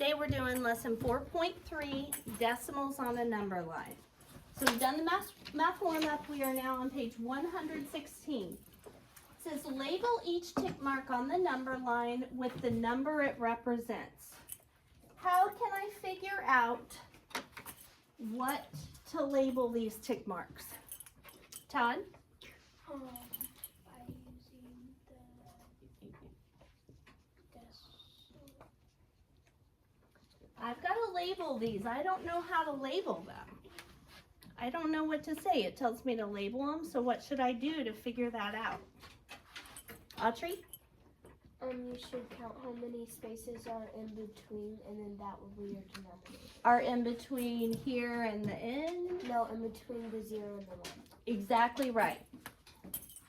Today we're doing lesson 4.3, decimals on a number line. So we've done the math warm-up. We are now on page 116. It says label each tick mark on the number line with the number it represents. How can I figure out what to label these tick marks? Todd? By using the decimal. I've got to label these. I don't know how to label them. I don't know what to say. It tells me to label them, so what should I do to figure that out? Autrey? You should count how many spaces are in between, and then that will be your denominator. Are in between here and the end? No, in between the 0 and the 1. Exactly right.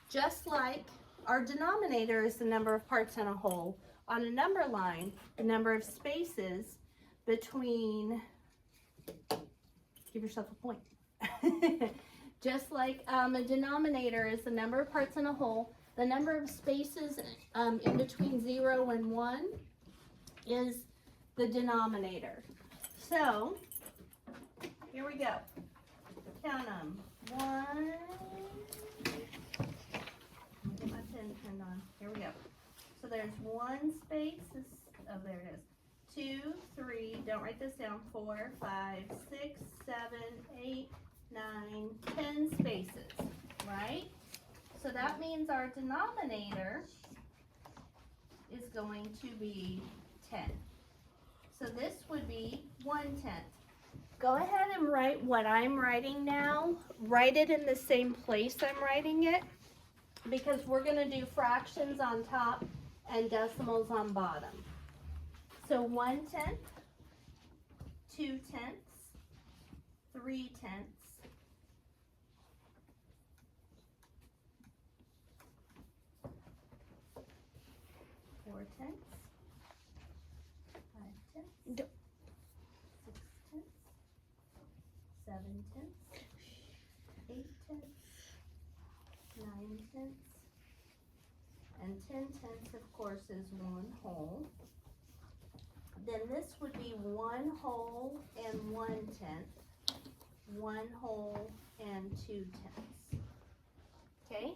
Just like our denominator is the number of parts in a whole, on a number line, the number of spaces between, give yourself a point. Just like a denominator is the number of parts in a whole, the number of spaces in between 0 and 1 is the denominator. So, here we go. Count them. 1. Get my pen turned on. Here we go. So there's 1 space. Oh, there it is. 2, 3. Don't write this down. 4, 5, 6, 7, 8, 9, 10 spaces. Right? So that means our denominator is going to be 10. So this would be 1/10. Go ahead and write what I'm writing now. Write it in the same place I'm writing it, because we're going to do fractions on top and decimals on bottom. So 1/10, 2/10, 3/10, 4/10, 5/10, 6/10, 7/10, 8/10, 9/10, and 10/10 of course is 1 whole. Then this would be 1 whole and 1/10, 1 whole and 2/10. Okay?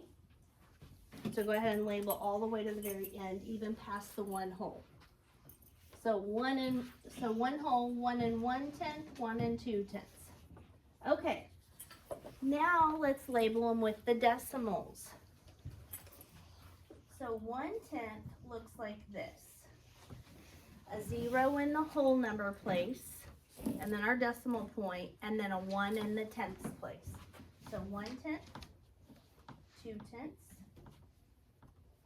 So go ahead and label all the way to the very end, even past the 1 whole. So 1 whole, 1 and 1/10, 1 and 2/10. Okay. Now let's label them with the decimals. So 1/10 looks like this. A 0 in the whole number place, and then our decimal point, and then a 1 in the 10th place. So 1/10, 2/10,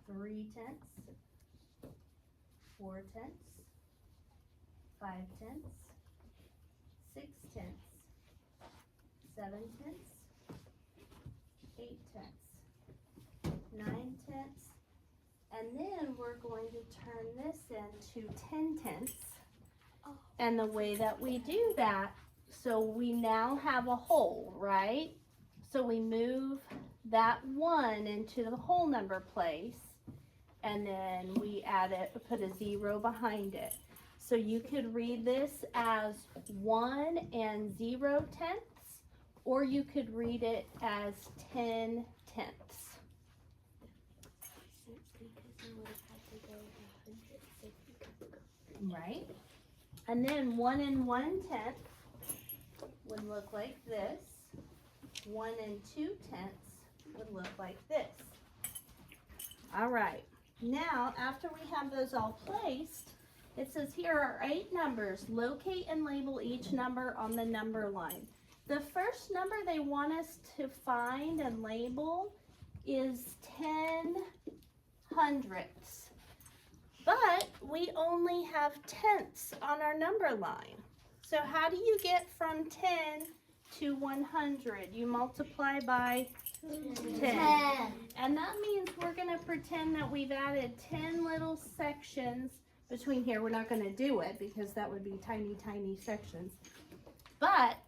3/10, 4/10, 5/10, 6/10, 7/10, 8/10, 9/10, and then we're going to turn this into 10/10. And the way that we do that, so we now have a whole, right? So we move that 1 into the whole number place, and then we add it, put a 0 behind it. So you could read this as 1 and 0/10, or you could read it as 10/10. Right? And then 1 and 1/10 would look like this. 1 and 2/10 would look like this. All right. Now, after we have those all placed, it says here are 8 numbers. Locate and label each number on the number line. The first number they want us to find and label is 10 hundredths. But we only have tenths on our number line. So how do you get from 10 to 100? You multiply by 10. And that means we're going to pretend that we've added 10 little sections between here. We're not going to do it because that would be tiny, tiny sections. But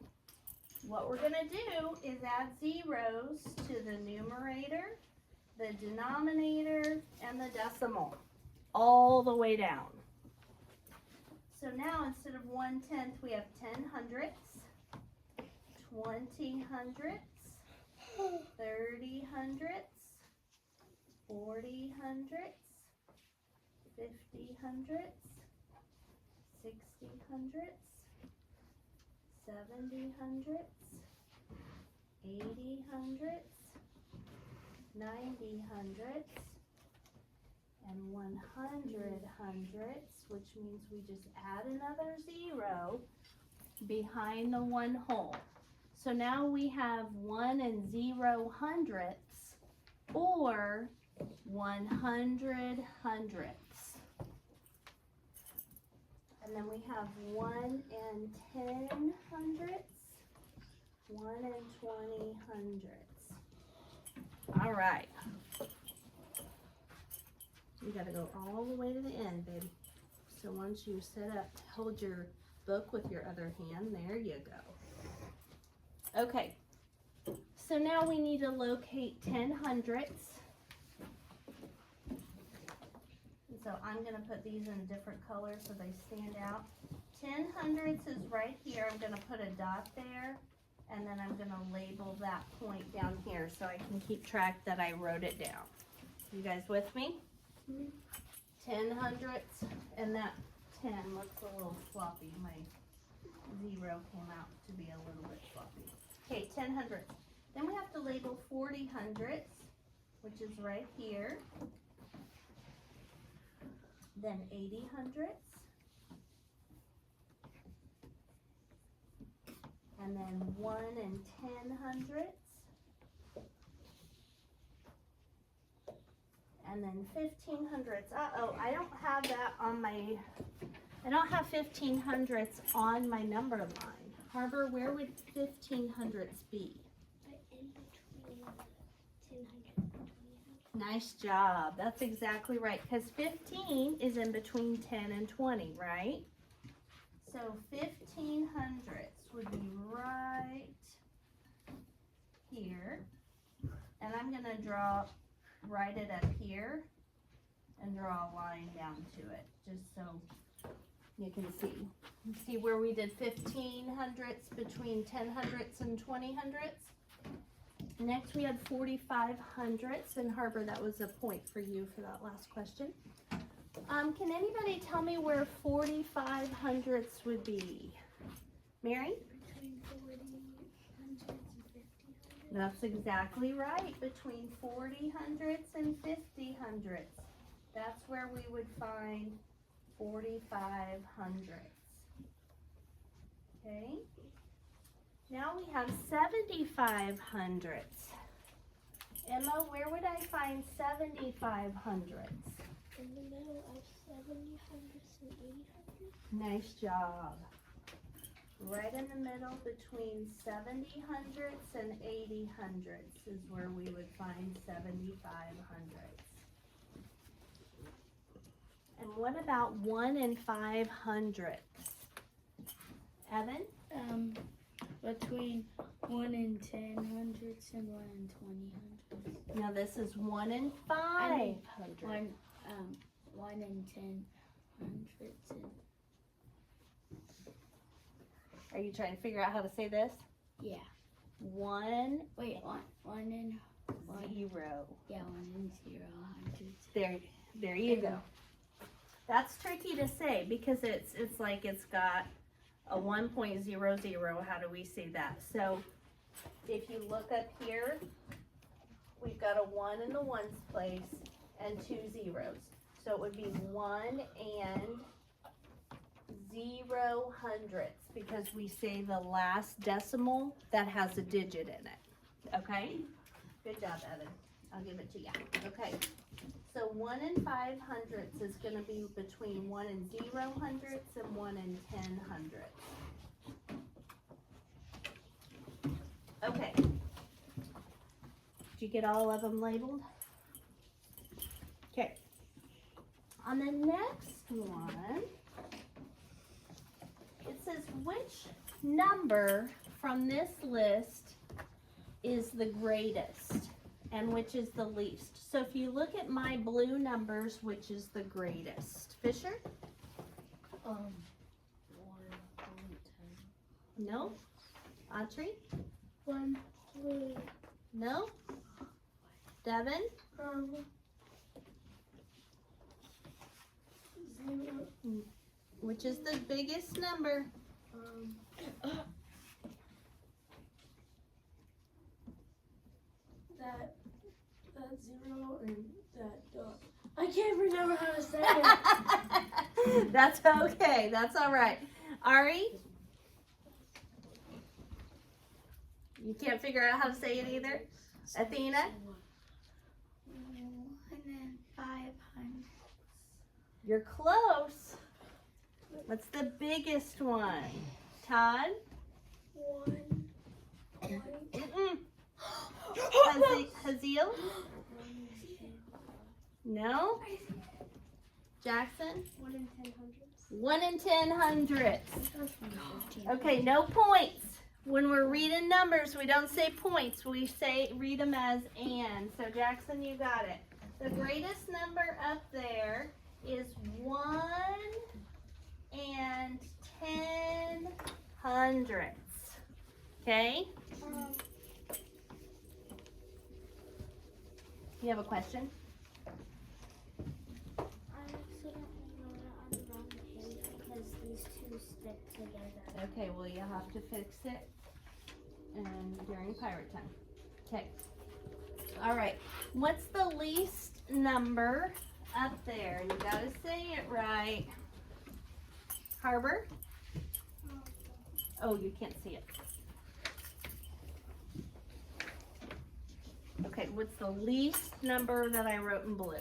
what we're going to do is add zeros to the numerator, the denominator, and the decimal, all the way down. So now instead of 1/10, we have 10 hundredths, 20 hundredths, 30 hundredths, 40 hundredths, 50 hundredths, 60 hundredths, 70 hundredths, 80 hundredths, 90 hundredths, and 100 hundredths, which means we just add another 0 behind the 1 hole. So now we have 1 and 0 hundredths, or 100 hundredths. And then we have 1 and 10 hundredths, 1 and 20 hundredths. All right. You gotta go all the way to the end, baby. So once you set up, hold your book with your other hand. There you go. Okay. So now we need to locate 10 hundredths. And so I'm gonna put these in different colors so they stand out. 10 hundredths is right here. I'm gonna put a dot there, and then I'm gonna label that point down here so I can keep track that I wrote it down. You guys with me? 10 hundredths, and that 10 looks a little sloppy. My 0 came out to be a little bit sloppy. Okay, 10 hundredths. Then we have to label 40 hundredths, which is right here. Then 80 hundredths. And then 1 and 10 hundredths. And then 15 hundredths. Uh-oh, I don't have that on my, I don't have 15 hundredths on my number line. Harbor, where would 15 hundredths be? In between 10 hundredths and 20 hundredths. Nice job. That's exactly right, because 15 is in between 10 and 20, right? So 15 hundredths would be right here. And I'm going to write it up here and draw a line down to it, just so you can see. You see where we did 15 hundredths between 10 hundredths and 20 hundredths? Next we had 45 hundredths, and Harbor, that was a point for you for that last question. Can anybody tell me where 45 hundredths would be? Mary? Between 40 hundredths and 50 hundredths. That's exactly right, between 40 hundredths and 50 hundredths. That's where we would find 45 hundredths. Okay? Now we have 75 hundredths. Emma, where would I find 75 hundredths? In the middle of 70 hundredths and 80 hundredths. Nice job. Right in the middle between 70 hundredths and 80 hundredths is where we would find 75 hundredths. And what about 1 and 5 hundredths? Evan? Between 1 and 10 hundredths and 1 and 20 hundredths. Now this is 1 and 5 hundredths. 1 and 10 hundredths and... Are you trying to figure out how to say this? Yeah. 1. Wait, 1 and... 0. Yeah, 1 and 0 hundredths. There you go. That's tricky to say because it's like it's got a 1.00. How do we say that? So if you look up here, we've got a 1 in the ones place and 2 zeros. So it would be 1 and 0 hundredths because we say the last decimal that has a digit in it. Okay? Good job, Evan. I'll give it to you. Okay. So 1 and 5 hundredths is going to be between 1 and 0 hundredths and 1 and 10 hundredths. Okay. Did you get all of them labeled? Okay. On the next one, it says which number from this list is the greatest and which is the least. So if you look at my blue numbers, which is the greatest? Fisher? No. Audrey? 1, 3. No. Devin? 0. Which is the biggest number? That 0 and that dot. I can't remember how to say it. That's okay. That's all right. Ari? You can't figure out how to say it either? Athena? 1 and 500. You're close. What's the biggest one? Todd? 1. Mm-mm. Haziel? No? Jackson? 1 in 10 hundredths. 1 in 10 hundredths. Okay, no points. When we're reading numbers, we don't say points. We say read them as and. So Jackson, you got it. The greatest number up there is 1 and 10 hundredths. Okay? You have a question? I accidentally wrote it on the wrong page because these two stick together. Okay, well you'll have to fix it during pirate time. Okay. All right. What's the least number up there? You gotta say it right. Harbor? Oh, you can't see it. Okay, what's the least number that I wrote in blue?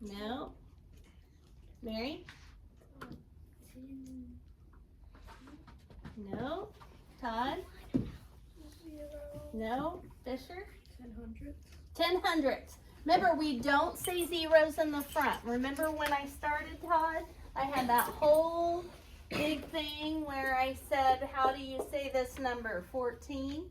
No. Mary? No. Todd? 0. No. Fisher? 10 hundredths. 10 hundredths. Remember, we don't say zeros in the front. Remember when I started, Todd? I had that whole big thing where I said, how do you say this number? 14.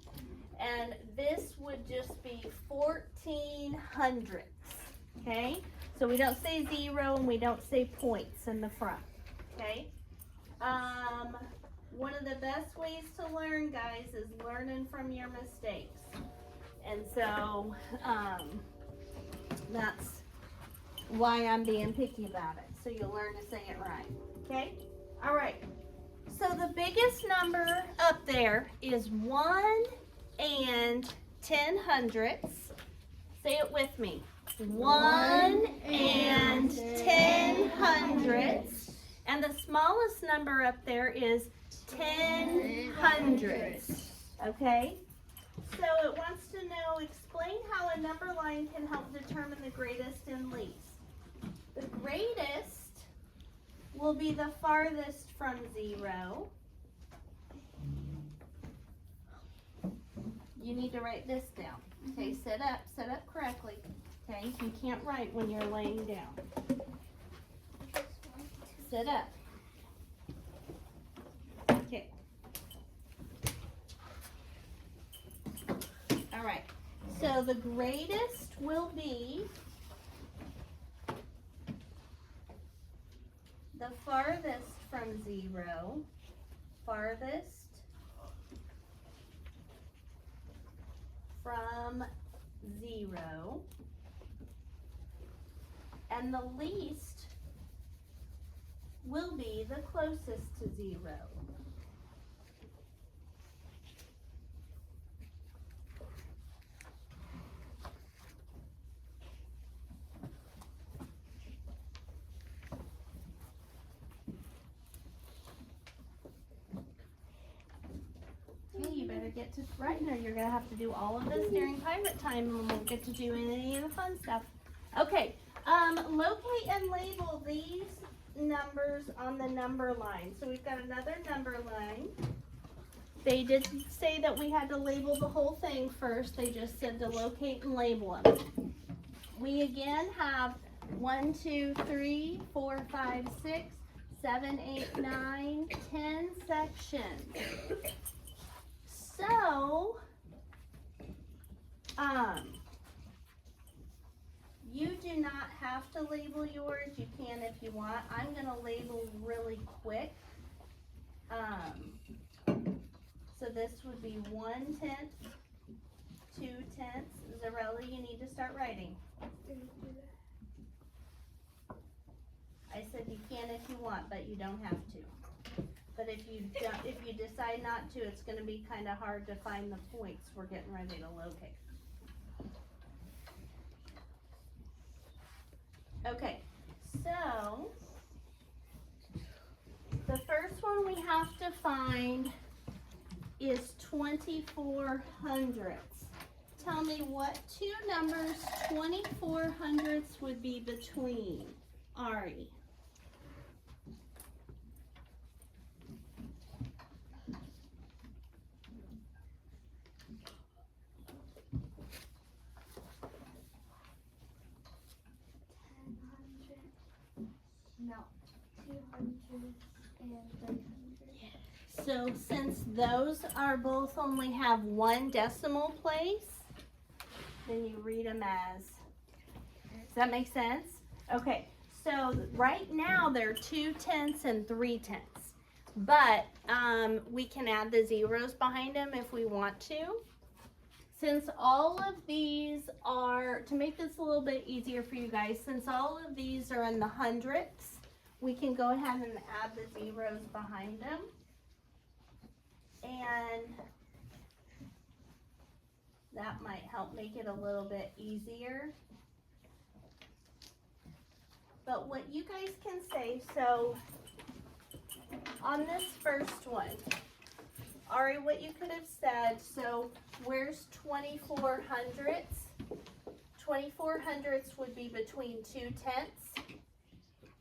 And this would just be 14 hundredths. Okay? So we don't say zero and we don't say points in the front. Okay? One of the best ways to learn, guys, is learning from your mistakes. And so that's why I'm being picky about it. So you'll learn to say it right. Okay? All right. So the biggest number up there is 1 and 10 hundredths. Say it with me. 1 and 10 hundredths. And the smallest number up there is 10 hundredths. Okay? So it wants to know, explain how a number line can help determine the greatest and least. The greatest will be the farthest from 0. You need to write this down. Okay, sit up correctly. Okay, you can't write when you're laying down. Sit up. Okay. All right. So the greatest will be the farthest from 0. Farthest from 0. And the least will be the closest to 0. Okay, you better get to writing or you're going to have to do all of this during pirate time and we won't get to do any of the fun stuff. Okay, locate and label these numbers on the number line. So we've got another number line. They didn't say that we had to label the whole thing first. They just said to locate and label them. We again have 1, 2, 3, 4, 5, 6, 7, 8, 9, 10 sections. So, You do not have to label yours. You can if you want. I'm gonna label really quick. So this would be 1/10, 2/10. Zarella, you need to start writing. I said you can if you want, but you don't have to. But if you decide not to, it's gonna be kinda hard to find the points we're getting ready to locate. Okay, so the first one we have to find is 24 hundredths. Tell me what two numbers 24 hundredths would be between, Ari. No, 200 and 300. So since those are both only have one decimal place, then you read them as, does that make sense? Okay, so right now they're 2/10 and 3/10. But we can add the zeros behind them if we want to. Since all of these are, to make this a little bit easier for you guys, since all of these are in the hundredths, we can go ahead and add the zeros behind them. And that might help make it a little bit easier. But what you guys can say, so on this first one, Ari, what you could have said, so where's 24 hundredths? 24 hundredths would be between 2/10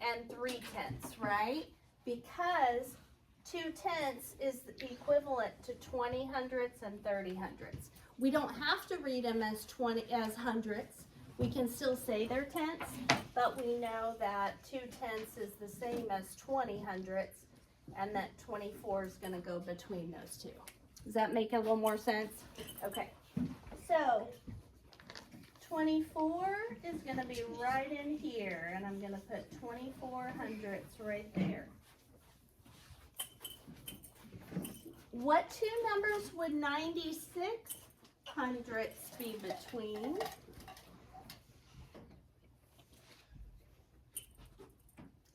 and 3/10, right? Because 2/10 is equivalent to 20 hundredths and 30 hundredths. We don't have to read them as hundredths. We can still say they're tenths, but we know that 2/10 is the same as 20 hundredths, and that 24 is going to go between those two. Does that make a little more sense? Okay, so 24 is going to be right in here, and I'm going to put 24 hundredths right there. What two numbers would 96 hundredths be between?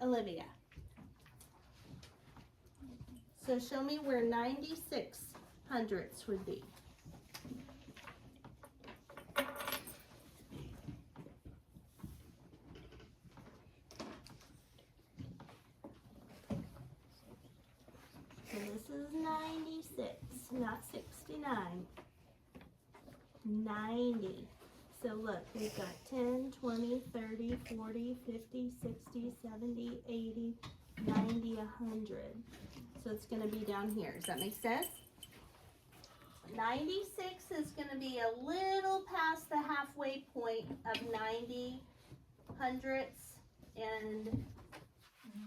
Olivia. So show me where 96 hundredths would be. So this is 96, not 69. 90. So look, we've got 10, 20, 30, 40, 50, 60, 70, 80, 90, 100. So it's going to be down here. Does that make sense? 96 is going to be a little past the halfway point of 90 hundredths and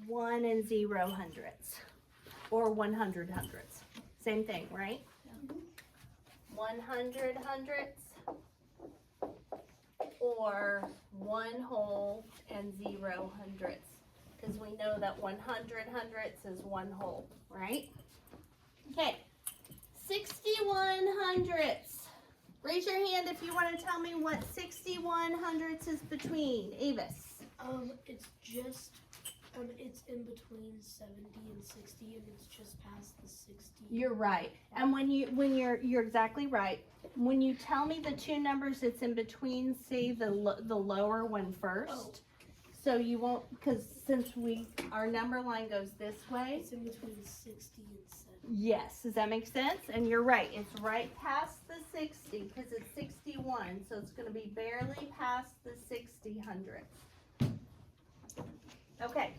1 and 0 hundredths. Or 100 hundredths. Same thing, right? 100 hundredths or 1 whole and 0 hundredths. Because we know that 100 hundredths is 1 whole, right? Okay, 61 hundredths. Raise your hand if you want to tell me what 61 hundredths is between. Avis. It's just, it's in between 70 and 60, and it's just past the 60. You're right. And you're exactly right. When you tell me the two numbers it's in between, say the lower one first. Oh. So you won't, because since our number line goes this way. It's in between 60 and 70. Yes, does that make sense? And you're right, it's right past the 60 because it's 61. So it's going to be barely past the 60 hundredths. Okay.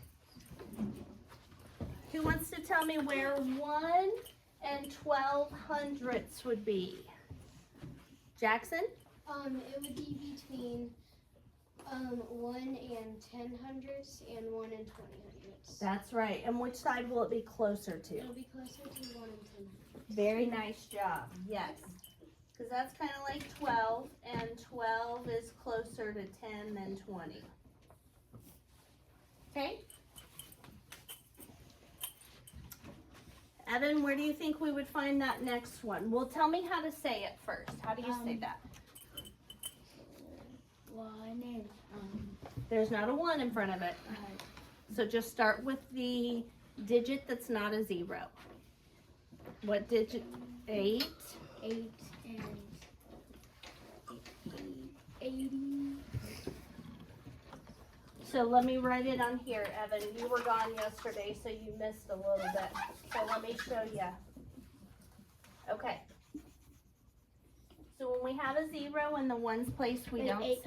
Who wants to tell me where 1 and 12 hundredths would be? Jackson? It would be between 1 and 10 hundredths and 1 and 20 hundredths. That's right. And which side will it be closer to? It'll be closer to 1 and 10 hundredths. Very nice job. Yes. because that's kind of like 12, and 12 is closer to 10 than 20. Okay? Evan, where do you think we would find that next one? Well, tell me how to say it first. How do you say that? 1 and There's not a 1 in front of it. So just start with the digit that's not a 0. What digit? 8. 8 and 80. So let me write it on here, Evan. You were gone yesterday, so you missed a little bit. So let me show you. Okay. So when we have a 0 in the ones place, we don't say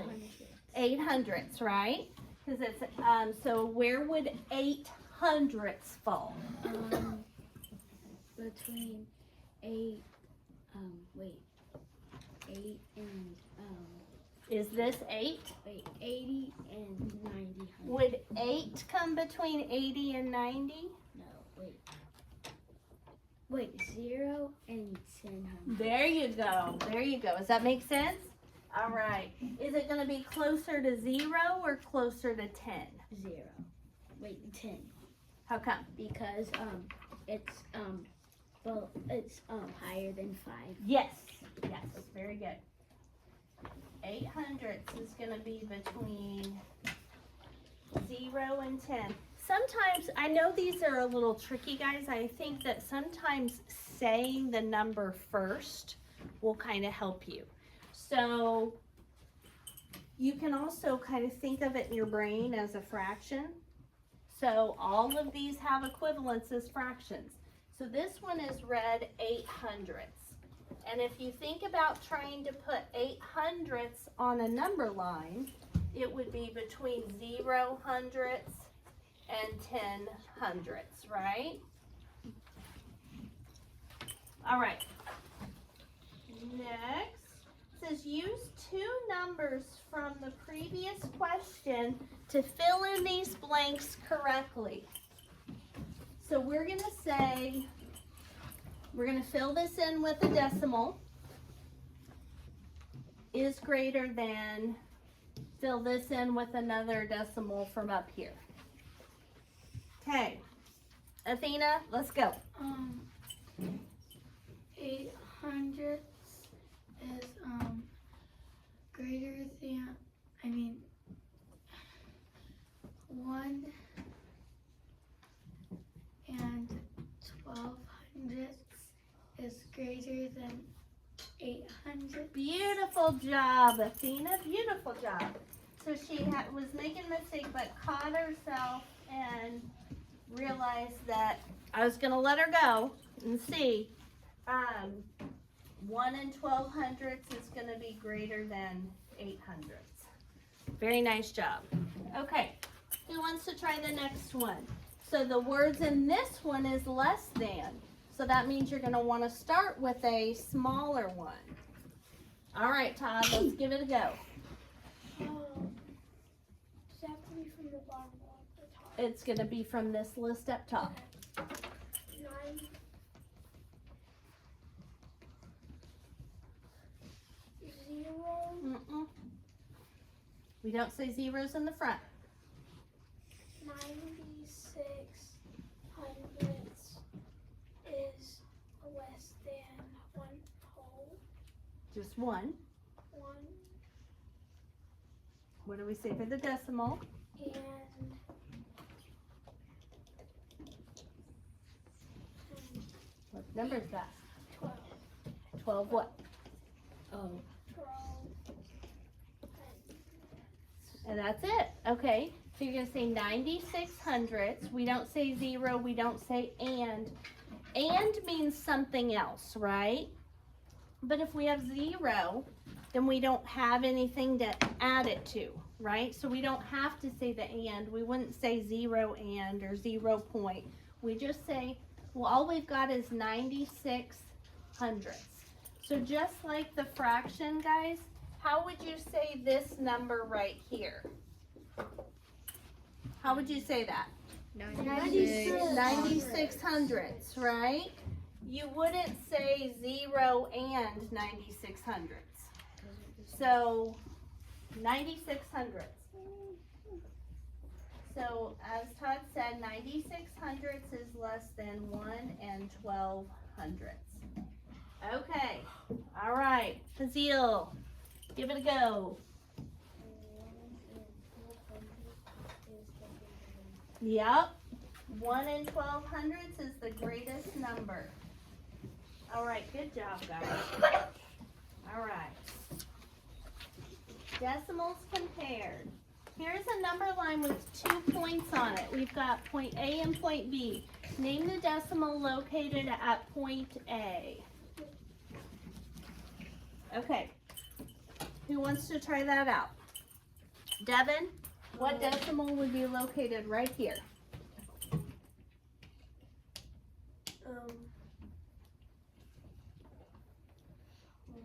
800s, right? Because it's so where would 800s fall? Between 8 and Is this 8? 80 and 90. Would 8 come between 80 and 90? No, wait, 0 and 1000. There you go. There you go. Does that make sense? All right. Is it going to be closer to 0 or closer to 10? 0. Wait, 10. How come? Because it's higher than 5. Yes. Yes. Very good. 800ths is going to be between 0 and 10. Sometimes, I know these are a little tricky, guys. I think that sometimes saying the number first will kind of help you. So you can also kind of think of it in your brain as a fraction. So all of these have equivalents as fractions. So this one is read 800ths. And if you think about trying to put 800ths on a number line, it would be between 0 hundredths and 10 hundredths, right? All right. Next, it says use 2 numbers from the previous question to fill in these blanks correctly. So we're going to say, we're going to fill this in with a decimal. Is greater than, fill this in with another decimal from up here. Okay. Athena, let's go. 800 is greater than 1 and 1200 is greater than 800. Beautiful job, Athena. Beautiful job. So she was making a mistake, but caught herself and realized that I was going to let her go and see. 1 and 1200ths is going to be greater than 800ths. Very nice job. Okay, who wants to try the next one? So the words in this one is less than. So that means you're going to want to start with a smaller one. All right, Todd, let's give it a go. Does that have to be from the bottom or the top? It's going to be from this list up top. 9. We don't say zeros in the front. 96 hundredths is less than 1 whole. Just 1. 1 What do we say for the decimal? and What number is that? 12. 12 what? 12. And that's it. Okay. So you're going to say 96 hundredths. We don't say 0. We don't say and. And means something else, right? But if we have 0, then we don't have anything to add it to, right? So we don't have to say the and. We wouldn't say 0 and or 0 point. We just say, well, all we've got is 96 hundredths. So just like the fraction, guys, how would you say this number right here? How would you say that? 96 hundredths, right? you wouldn't say 0 and 96 hundredths. So 96 hundredths. So as Todd said, 96 hundredths is less than 1 and 12 hundredths. Okay, all right, Fazil, give it a go. Yep, 1 and 12 hundredths is the greatest number. All right, good job, guys. All right. Decimals compared. Here's a number line with 2 points on it. We've got point A and point B. Name the decimal located at point A. Okay. Who wants to try that out? Devin, what decimal would be located right here?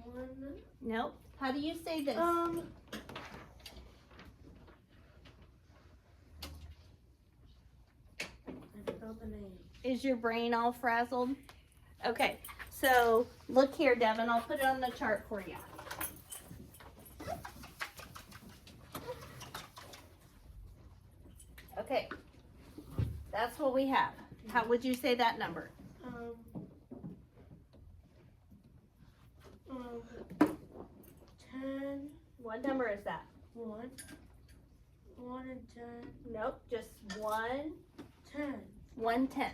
One. Nope. How do you say this? Is your brain all frazzled? Okay, so look here, Devin. I'll put it on the chart for you. Okay, that's what we have. How would you say that number? 10. What number is that? 1. 1 and 10. Nope, just 1. 10. 1/10,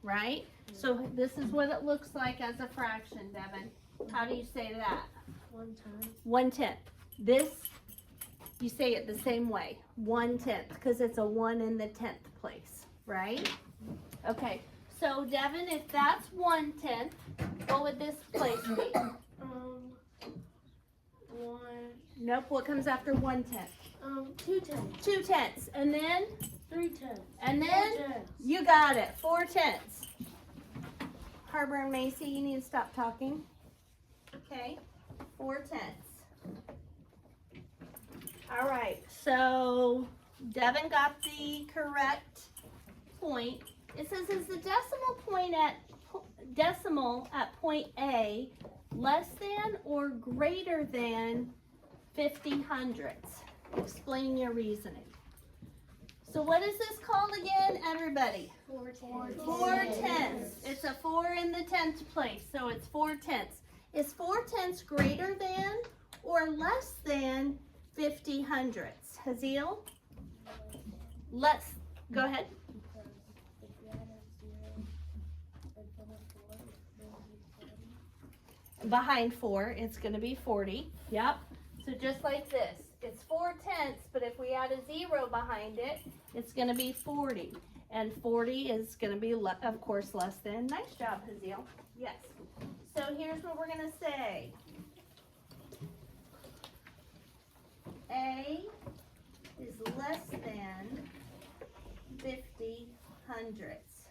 right? So this is what it looks like as a fraction, Devin. How do you say that? 1/10. 1/10. This, you say it the same way. 1/10, because it's a 1 in the 10th place, right? Okay, so Devin, if that's 1/10, what would this place be? 1. Nope, what comes after 1/10? 2/10. 2/10, and then, 3/10. and then, 4/10. you got it, 4/10. Harbor and Macy, you need to stop talking. Okay, 4/10. All right, so Devin got the correct point. It says, is the decimal at point A less than or greater than 50 hundredths? Explain your reasoning. So what is this called again, everybody? 4/10. 4/10. It's a 4 in the 10th place, so it's 4/10. Is 4/10 greater than or less than 50 hundredths? Haziel? Let's go ahead. Behind 4, it's going to be 40. Yep. So just like this, it's 4/10, but if we add a 0 behind it, it's going to be 40. And 40 is going to be, of course, less than. Nice job, Haziel. Yes. So here's what we're going to say. A is less than 50 hundredths.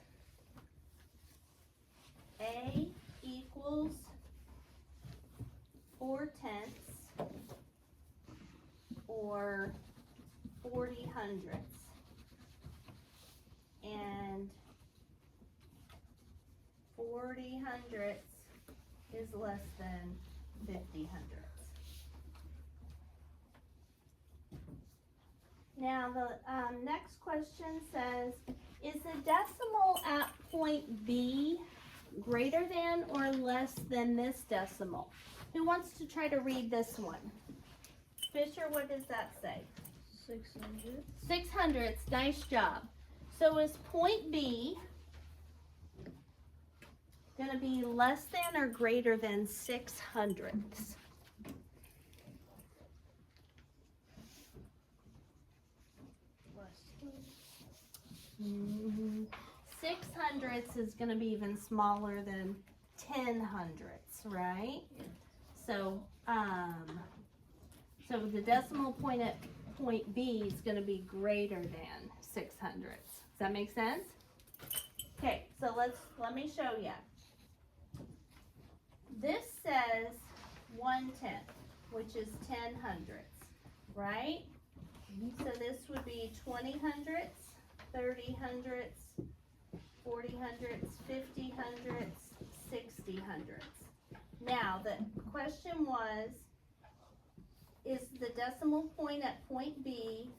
A equals 4/10 or 40 hundredths. And 40 hundredths is less than 50 hundredths. Now the next question says, is the decimal at point B greater than or less than this decimal? Who wants to try to read this one? Fisher, what does that say? 600. 6 hundredths, nice job. So is point B going to be less than or greater than 6 hundredths? Mm-hmm. 6 hundredths is going to be even smaller than 10 hundredths, right? So, so the decimal point at point B is going to be greater than 6 hundredths. Does that make sense? Okay, so let me show you. This says 1/10, which is 10 hundredths, right? So this would be 20 hundredths, 30 hundredths, 40 hundredths, 50 hundredths, 60 hundredths. Now, the question was, is the decimal point at point B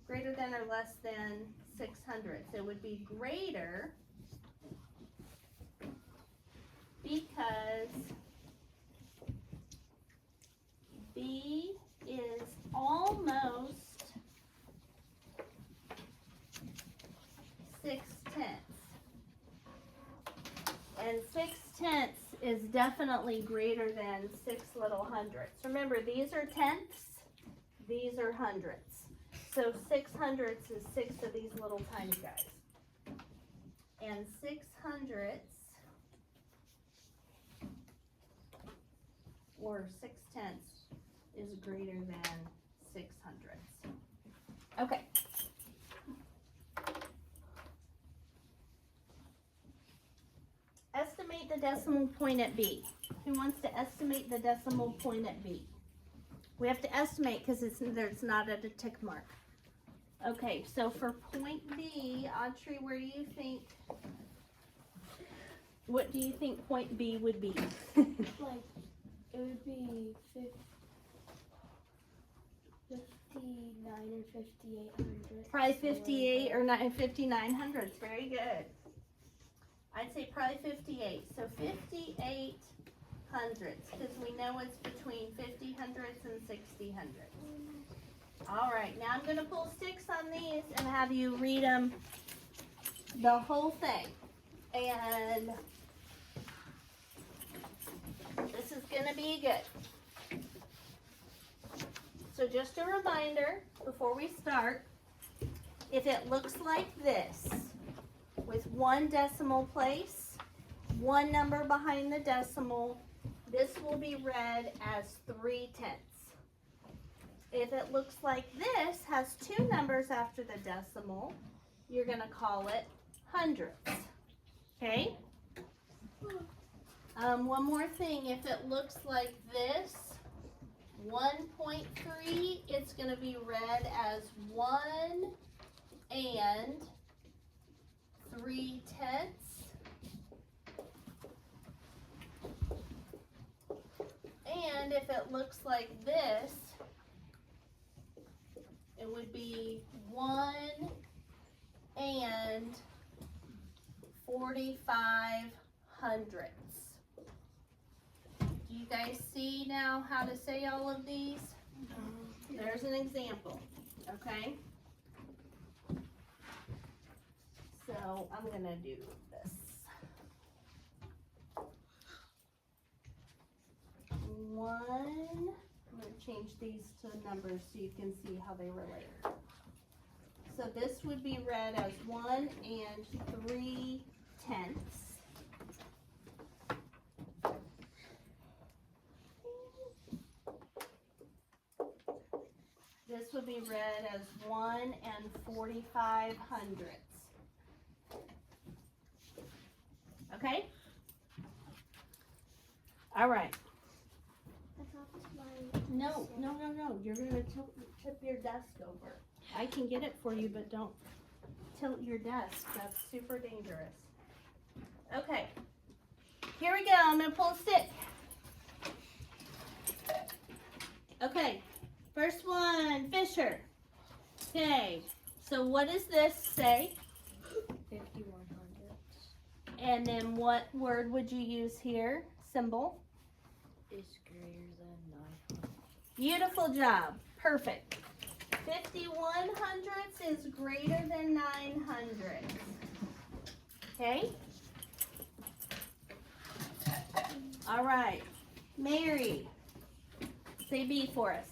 greater than or less than 6 hundredths? It would be greater because B is almost 6/10. And 6/10 is definitely greater than 6 little hundredths. Remember, these are tenths, these are hundredths. So 6 hundredths is 6 of these little tiny guys. And 6 hundredths, or 6/10 is greater than 6 hundredths. Okay. Estimate the decimal point at B. Who wants to estimate the decimal point at B? We have to estimate because it's not at a tick mark. Okay, so for point B, Audrey, what do you think point B would be? Like, it would be 59 or 58 hundredths. Probably 58 or 59 hundredths. Very good. I'd say probably 58. So 58 hundredths, because we know it's between 50 hundredths and 60 hundredths. All right, now I'm going to pull sticks on these and have you read them the whole thing. And this is going to be good. So just a reminder before we start, if it looks like this, with one decimal place, one number behind the decimal, this will be read as 3/10. If it looks like this, has two numbers after the decimal, you're going to call it hundredths. Okay? One more thing, if it looks like this, 1.3, it's going to be read as 1 and 3/10. And if it looks like this, it would be 1 and 45 hundredths. Do you guys see now how to say all of these? There's an example, okay? So I'm gonna do this. 1, I'm gonna change these to numbers so you can see how they relate. So this would be read as 1 and 3/10. This would be read as 1 and 45 hundredths. Okay? All right. No. You're going to tip your desk over. I can get it for you, but don't tilt your desk. That's super dangerous. Okay. Here we go. I'm going to pull a stick. Okay. First one, Fisher. Okay. So what does this say? 51 hundredths. And then what word would you use here? Symbol? Is greater than 900. Beautiful job. Perfect. 51 hundredths is greater than 9 hundredths. Okay? All right. Mary, say B for us.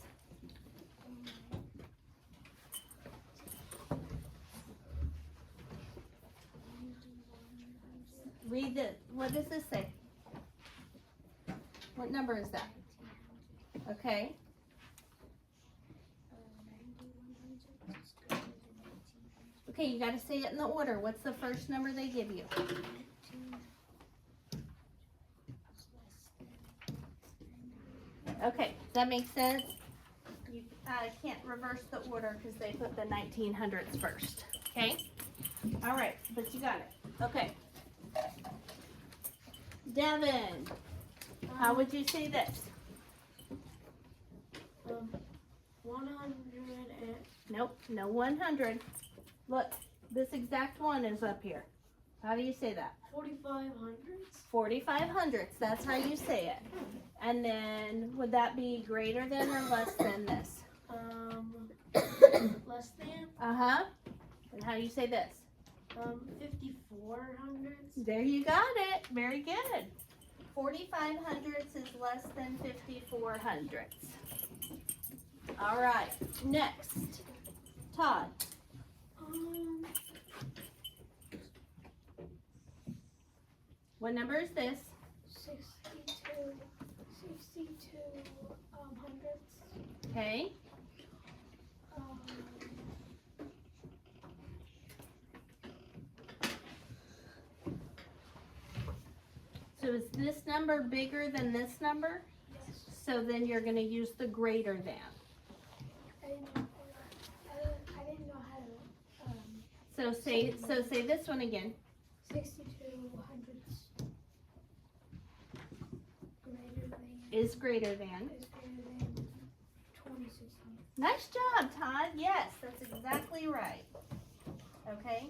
Read it. What does this say? What number is that? Okay. Okay, you got to say it in the order. What's the first number they give you? Okay, does that make sense? You can't reverse the order because they put the 1900s first. Okay? All right, but you got it. Okay. Devin, how would you say this? 100 and Nope, no 100. Look, this exact one is up here. How do you say that? 4,500. 4,500. That's how you say it. And then, would that be greater than or less than this? Less than Uh-huh. And how do you say this? 5,400. There you got it. Very good. 4,500 is less than 5,400. All right. Next. Todd. What number is this? 62 hundredths. Okay. So is this number bigger than this number? Yes. So then you're going to use the greater than. I didn't know how to. So say this one again. 62 hundredths. Greater than. Is greater than. Is greater than 26 hundredths. Nice job, Todd. Yes, that's exactly right. Okay.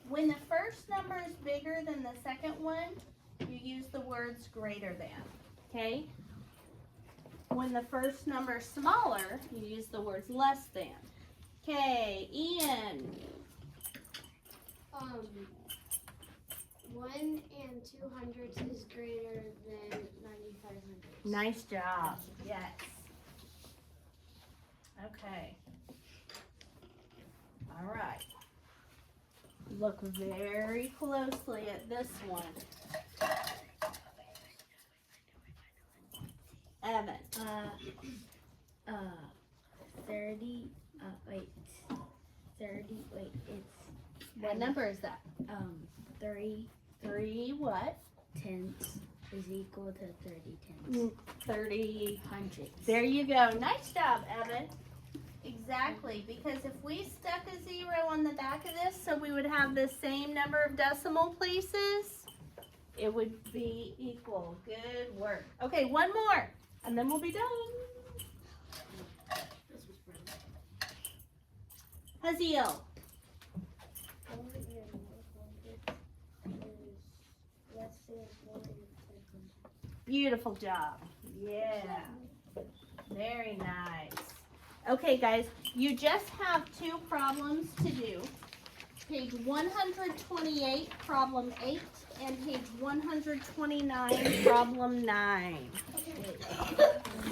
When the first number is bigger than the second one, you use the words greater than. Okay. When the first number is smaller, you use the words less than. Okay, Ian. 1 and 2 hundredths is greater than 95 hundredths. Nice job. Yes. Okay. All right. Look very closely at this one. Evan. 30. It's What number is that? 3 3 what? tenths is equal to 30 tenths. 30. Hundredths. There you go. Nice job, Evan. Exactly, because if we stuck a 0 on the back of this so we would have the same number of decimal places, it would be equal. Good work. Okay, one more, and then we'll be done. Haziel. 1 and 1 hundredths is less than 1 and 10 hundredths. Beautiful job. Yeah. Very nice. Okay, guys, you just have 2 problems to do. Page 128, problem 8, and page 129, problem 9. Okay.